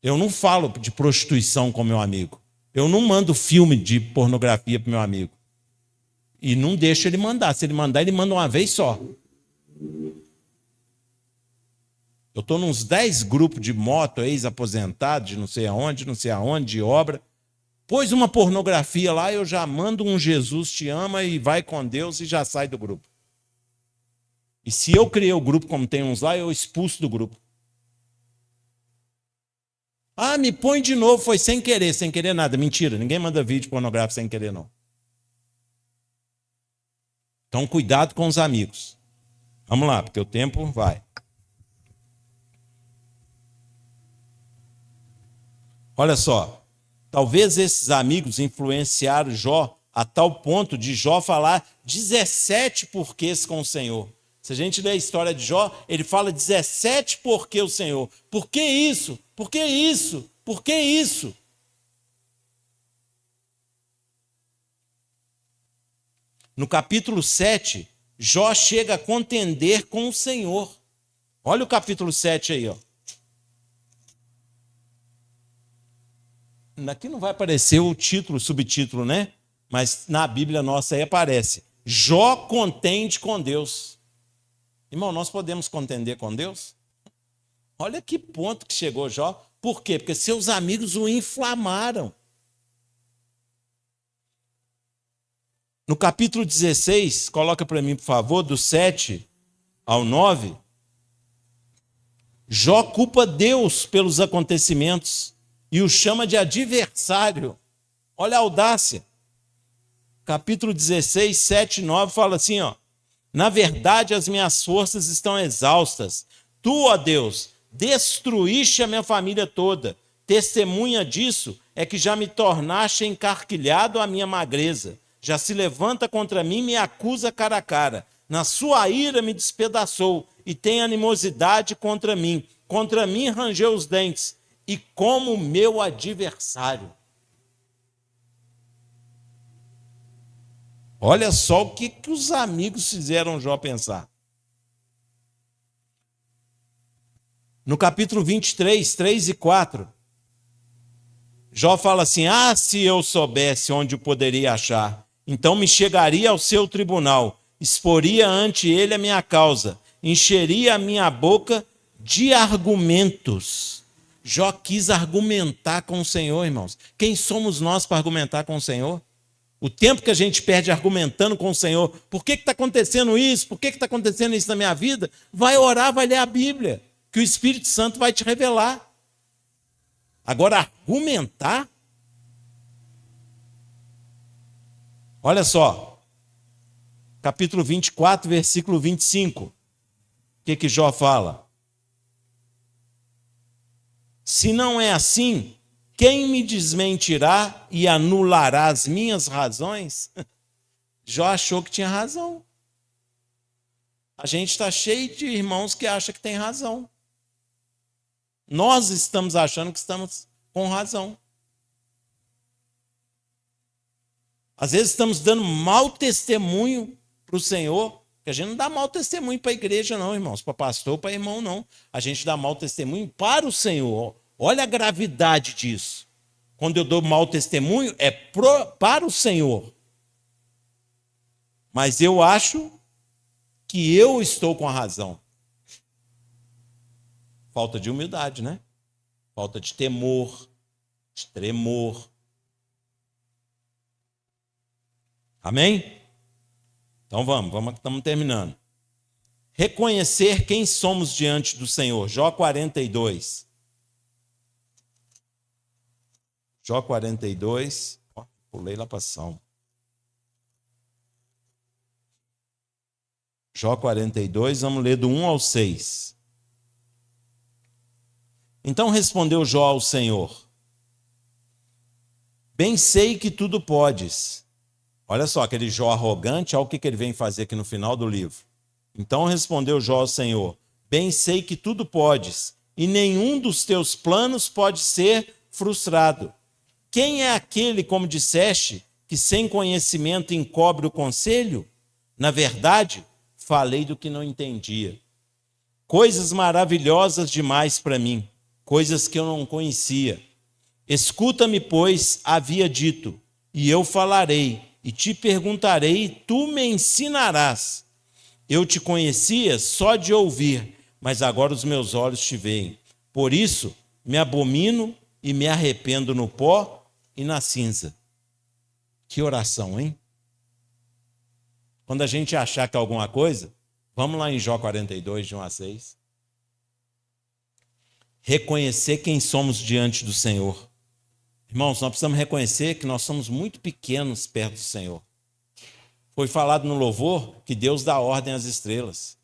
Eu não falo de prostituição com meu amigo. Eu não mando filme de pornografia para meu amigo. E não deixo ele mandar. Se ele mandar, ele manda uma vez só. Eu estou nos 10 grupos de moto, ex-aposentados, de não sei aonde, de obra. Pôs uma pornografia lá, eu já mando um Jesus te ama e vai com Deus e já sai do grupo. E se eu criei o grupo como tem uns lá, eu expulso do grupo. Ah, me põe de novo, foi sem querer nada. Mentira, ninguém manda vídeo pornográfico sem querer, não. Então, cuidado com os amigos. Vamos lá, porque o tempo vai. Olha só, talvez esses amigos influenciaram Jó a tal ponto de Jó falar 17 porquês com o Senhor. Se a gente ler a história de Jó, ele fala 17 porquê o Senhor. Por que isso? Por que isso? Por que isso? No capítulo 7, Jó chega a contender com o Senhor. Olha o capítulo 7 aí, ó. Aqui não vai aparecer o título, o subtítulo, né? Mas na Bíblia nossa aí aparece. Jó contende com Deus. Irmão, nós podemos contender com Deus? Olha que ponto que chegou Jó. Por quê? Porque seus amigos o inflamaram. No capítulo 16, coloca para mim, por favor, do 7 ao 9, Jó culpa Deus pelos acontecimentos e o chama de adversário. Olha a audácia. Capítulo 16, 7 e 9 fala assim, ó: na verdade, as minhas forças estão exaustas. Tu, ó Deus, destruíste a minha família toda. Testemunha disso é que já me tornaste encarquilhado a minha magreza. Já se levanta contra mim e me acusa cara a cara. Na sua ira me despedaçou e tem animosidade contra mim. Contra mim rangeu os dentes e como meu adversário. Olha só o que os amigos fizeram Jó pensar. No capítulo 23, 3 e 4, Jó fala assim: ah, se eu soubesse onde o poderia achar, então me chegaria ao seu tribunal, exporia ante ele a minha causa, encheria a minha boca de argumentos. Jó quis argumentar com o Senhor, irmãos. Quem somos nós para argumentar com o Senhor? O tempo que a gente perde argumentando com o Senhor, por que está acontecendo isso? Por que está acontecendo isso na minha vida? Vai orar, vai ler a Bíblia, que o Espírito Santo vai te revelar. Agora, argumentar? Olha só, capítulo 24, versículo 25. O que Jó fala? Se não é assim, quem me desmentirá e anulará as minhas razões? Jó achou que tinha razão. A gente está cheio de irmãos que acham que tem razão. Nós estamos achando que estamos com razão. Às vezes estamos dando mau testemunho para o Senhor, que a gente não dá mau testemunho para a igreja não, irmãos, para pastor, para irmão não. A gente dá mau testemunho para o Senhor. Olha a gravidade disso. Quando eu dou mau testemunho, é para o Senhor. Mas eu acho que eu estou com a razão. Falta de humildade, né? Falta de temor, de tremor. Amém? Então estamos terminando. Reconhecer quem somos diante do Senhor. Jó 42. Jó 42. Pulei lá para a Salmo. Jó 42, vamos ler do 1 ao 6. Então respondeu Jó ao Senhor: bem sei que tudo podes. Olha só, aquele Jó arrogante, olha o que ele vem fazer aqui no final do livro. Então respondeu Jó ao Senhor: bem sei que tudo podes, e nenhum dos teus planos pode ser frustrado. Quem é aquele, como disseste, que sem conhecimento encobre o conselho? Na verdade, falei do que não entendia. Coisas maravilhosas demais para mim, coisas que eu não conhecia. Escuta-me, pois, havia dito, e eu falarei, e te perguntarei, e tu me ensinarás. Eu te conhecia só de ouvir, mas agora os meus olhos te veem. Por isso, me abomino e me arrependo no pó e na cinza. Que oração, hein? Quando a gente achar que é alguma coisa, vamos lá em Jó 42, de 1 a 6. Reconhecer quem somos diante do Senhor. Irmãos, nós precisamos reconhecer que nós somos muito pequenos perto do Senhor. Foi falado no louvor que Deus dá ordem às estrelas.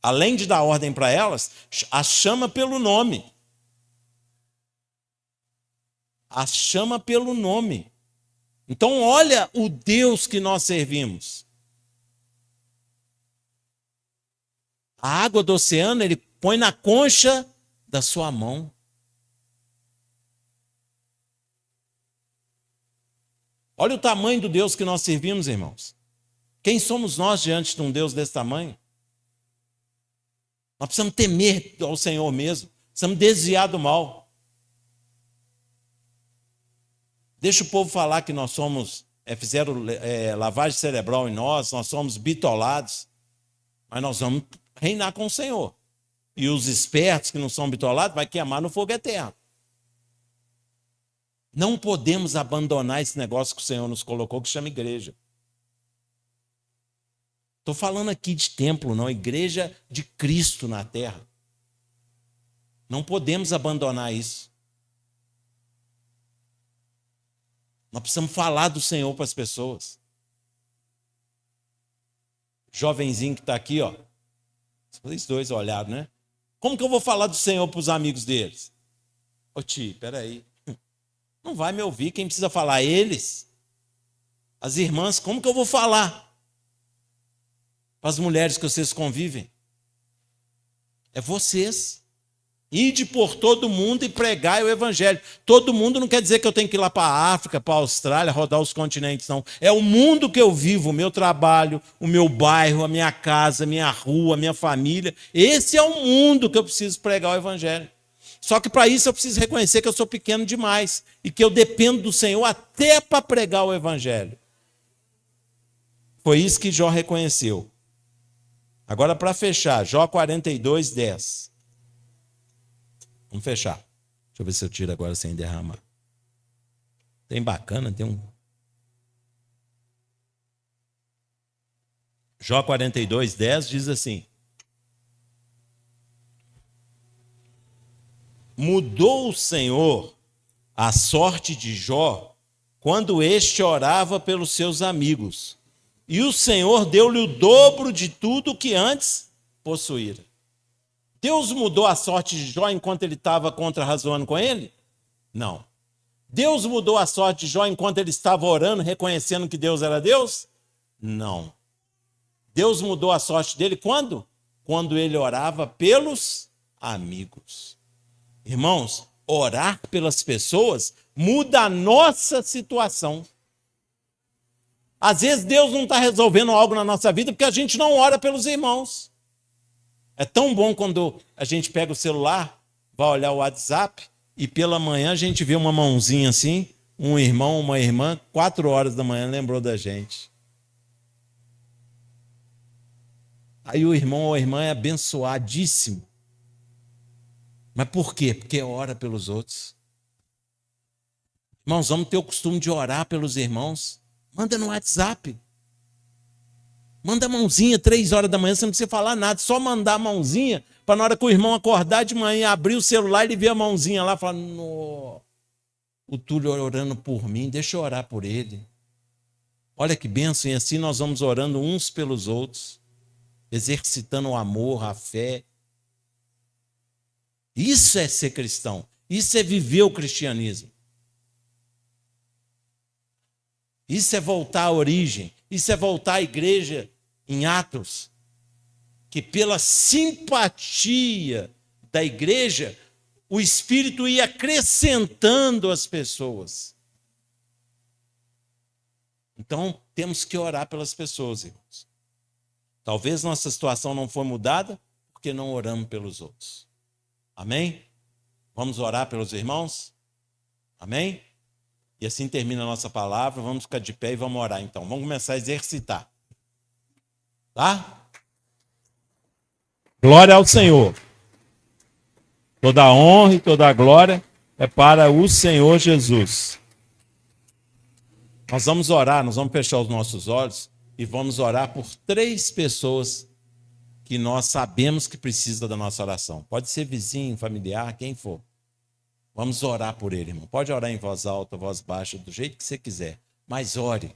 Além de dar ordem para elas, as chama pelo nome. As chama pelo nome. Então, olha o Deus que nós servimos. A água do oceano ele põe na concha da sua mão. Olha o tamanho do Deus que nós servimos, irmãos. Quem somos nós diante de um Deus desse tamanho? Nós precisamos temer ao Senhor mesmo. Precisamos desviar do mal. Deixa o povo falar que nós somos, fizeram lavagem cerebral em nós somos bitolados. Mas nós vamos reinar com o Senhor. e os espertos que não são bitolados vai queimar no fogo eterno. Não podemos abandonar esse negócio que o Senhor nos colocou, que chama igreja. Estou falando aqui de templo, não, igreja de Cristo na terra. Não podemos abandonar isso. Nós precisamos falar do Senhor para as pessoas. Jovenzinho que está aqui, ó. Vocês dois olharam, né? Como que eu vou falar do Senhor para os amigos deles? Ô tio, peraí. Não vai me ouvir, quem precisa falar? Eles. As irmãs, como que eu vou falar? Para as mulheres que vocês convivem. É vocês. Ide por todo mundo e pregai o evangelho. Todo mundo não quer dizer que eu tenho que ir lá para a África, para a Austrália, rodar os continentes, não. É o mundo que eu vivo, o meu trabalho, o meu bairro, a minha casa, a minha rua, a minha família. Esse é o mundo que eu preciso pregar o evangelho. Só que para isso eu preciso reconhecer que eu sou pequeno demais e que eu dependo do Senhor até para pregar o evangelho. Foi isso que Jó reconheceu. Agora, para fechar, Jó 42, 10. Vamos fechar. Deixa eu ver se eu tiro agora sem derramar. Tem bacana, tem um... Jó 42, 10 diz assim: mudou o Senhor a sorte de Jó quando este orava pelos seus amigos, e o Senhor deu-lhe o dobro de tudo que antes possuíra. Deus mudou a sorte de Jó enquanto ele estava contra-razoando com ele? Não. Deus mudou a sorte de Jó enquanto ele estava orando, reconhecendo que Deus era Deus? Não. Deus mudou a sorte dele quando? Quando ele orava pelos amigos. Irmãos, orar pelas pessoas muda a nossa situação. Às vezes Deus não está resolvendo algo na nossa vida porque a gente não ora pelos irmãos. É tão bom quando a gente pega o celular, vai olhar o WhatsApp e pela manhã a gente vê uma mãozinha assim, um irmão, uma irmã, 4 horas da manhã lembrou da gente. Aí o irmão ou a irmã é abençoadíssimo. Mas por quê? Porque ora pelos outros. Irmãos, vamos ter o costume de orar pelos irmãos. Manda no WhatsApp. Manda a mãozinha, 3 horas da manhã, você não precisa falar nada, só mandar a mãozinha, para na hora que o irmão acordar de manhã, abrir o celular, ele ver a mãozinha lá e falar: no, o Túlio orando por mim, deixa eu orar por ele. Olha que bênção, e assim nós vamos orando uns pelos outros, exercitando o amor, a fé. Isso é ser cristão, isso é viver o cristianismo. Isso é voltar à origem, isso é voltar à igreja em Atos, que pela simpatia da igreja, o Espírito ia acrescentando as pessoas. Então, temos que orar pelas pessoas, irmãos. Talvez nossa situação não foi mudada porque não oramos pelos outros. Amém? Vamos orar pelos irmãos? Amém? E assim termina a nossa palavra. Vamos ficar de pé e vamos orar então. Vamos começar a exercitar. Tá? Glória ao Senhor. Toda a honra e toda a glória é para o Senhor Jesus. Nós vamos orar, nós vamos fechar os nossos olhos e vamos orar por 3 pessoas que nós sabemos que precisam da nossa oração. Pode ser vizinho, familiar, quem for. Vamos orar por ele, irmão. Pode orar em voz alta, voz baixa, do jeito que você quiser. Mas ore.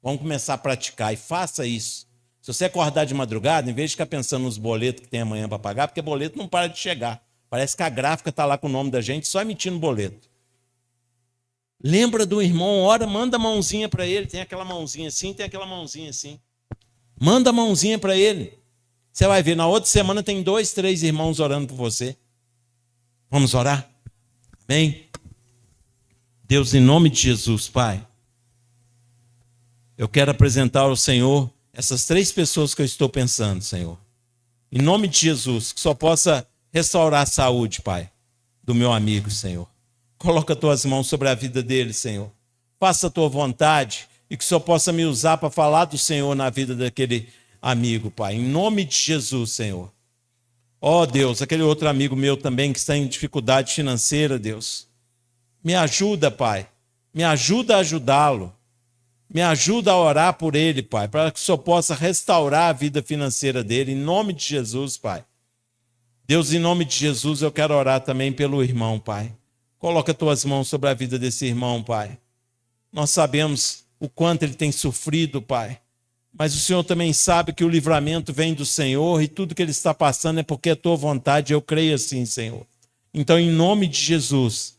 Vamos começar a praticar e faça isso. Se você acordar de madrugada, em vez de ficar pensando nos boletos que tem amanhã para pagar, porque boleto não para de chegar. Parece que a gráfica está lá com o nome da gente, só emitindo boleto. Lembra do irmão, ora, manda a mãozinha para ele. Tem aquela mãozinha assim, tem aquela mãozinha assim. Manda a mãozinha para ele. Você vai ver, na outra semana tem 2, 3 irmãos orando por você. Vamos orar? Amém? Deus, em nome de Jesus, Pai, eu quero apresentar ao Senhor essas 3 pessoas que eu estou pensando, Senhor. Em nome de Jesus, que só possa restaurar a saúde, Pai, do meu amigo, Senhor. Coloca as tuas mãos sobre a vida dele, Senhor. Faça a tua vontade e que só possa me usar para falar do Senhor na vida daquele amigo, Pai. Em nome de Jesus, Senhor. Ó Deus, aquele outro amigo meu também que está em dificuldade financeira, Deus. Me ajuda, Pai. Me ajuda a ajudá-lo. Me ajuda a orar por ele, Pai, para que o Senhor possa restaurar a vida financeira dele, em nome de Jesus, Pai. Deus, em nome de Jesus, eu quero orar também pelo irmão, Pai. Coloca as tuas mãos sobre a vida desse irmão, Pai. Nós sabemos o quanto ele tem sofrido, Pai. Mas o Senhor também sabe que o livramento vem do Senhor e tudo que ele está passando é porque é tua vontade. Eu creio assim, Senhor. Então, em nome de Jesus,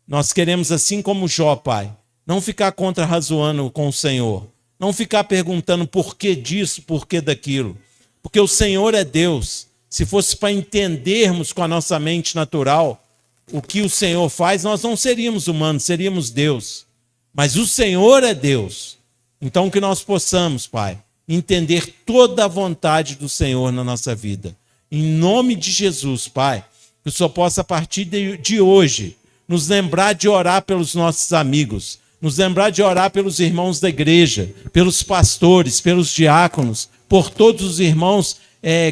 nós queremos, assim como Jó, Pai, não ficar contra-razoando com o Senhor. Não ficar perguntando por que disso, por que daquilo. Porque o Senhor é Deus. Se fosse para entendermos com a nossa mente natural o que o Senhor faz, nós não seríamos humanos, seríamos Deus. Mas o Senhor é Deus. Então que nós possamos, Pai, entender toda a vontade do Senhor na nossa vida. Em nome de Jesus, Pai, que o Senhor possa, a partir de hoje, nos lembrar de orar pelos nossos amigos, nos lembrar de orar pelos irmãos da igreja, pelos pastores, pelos diáconos, por todos os irmãos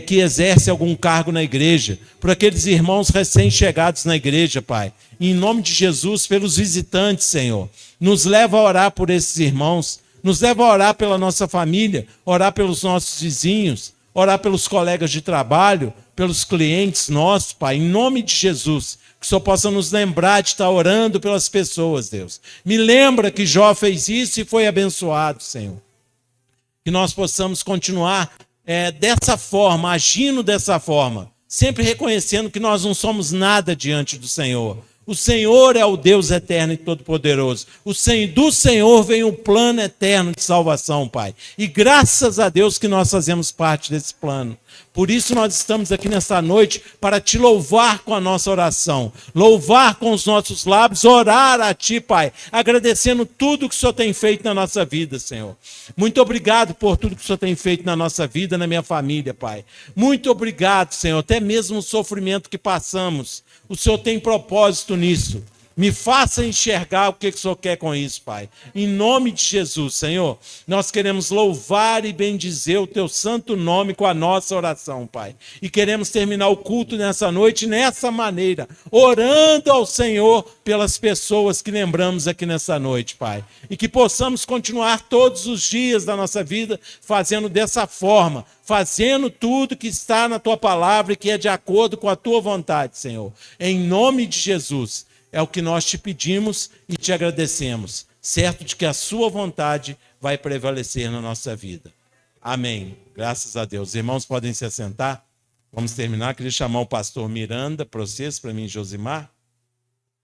que exercem algum cargo na igreja, por aqueles irmãos recém-chegados na igreja, Pai. Em nome de Jesus, pelos visitantes, Senhor. Nos leva a orar por esses irmãos, nos leva a orar pela nossa família, orar pelos nossos vizinhos, orar pelos colegas de trabalho, pelos clientes nossos, Pai. Em nome de Jesus, que o Senhor possa nos lembrar de estar orando pelas pessoas, Deus. Me lembra que Jó fez isso e foi abençoado, Senhor. Que nós possamos continuar dessa forma, agindo dessa forma, sempre reconhecendo que nós não somos nada diante do Senhor. O Senhor é o Deus eterno e todo-poderoso. Do Senhor vem um plano eterno de salvação, Pai. E graças a Deus que nós fazemos parte desse plano. Por isso nós estamos aqui nesta noite para te louvar com a nossa oração. Louvar com os nossos lábios, orar a Ti, Pai. Agradecendo tudo que o Senhor tem feito na nossa vida, Senhor. Muito obrigado por tudo que o Senhor tem feito na nossa vida, na minha família, Pai. Muito obrigado, Senhor. Até mesmo o sofrimento que passamos. O Senhor tem propósito nisso. Me faça enxergar o que o Senhor quer com isso, Pai. Em nome de Jesus, Senhor, nós queremos louvar e bendizer o Teu santo nome com a nossa oração, Pai. E queremos terminar o culto nessa noite, nessa maneira, orando ao Senhor pelas pessoas que lembramos aqui nessa noite, Pai. E que possamos continuar todos os dias da nossa vida fazendo dessa forma, fazendo tudo que está na Tua palavra e que é de acordo com a Tua vontade, Senhor. Em nome de Jesus. É o que nós te pedimos e te agradecemos, certo de que a sua vontade vai prevalecer na nossa vida. Amém. Graças a Deus. Os irmãos podem se assentar. Vamos terminar. Queria chamar o pastor Miranda para vocês, para mim, Josimar.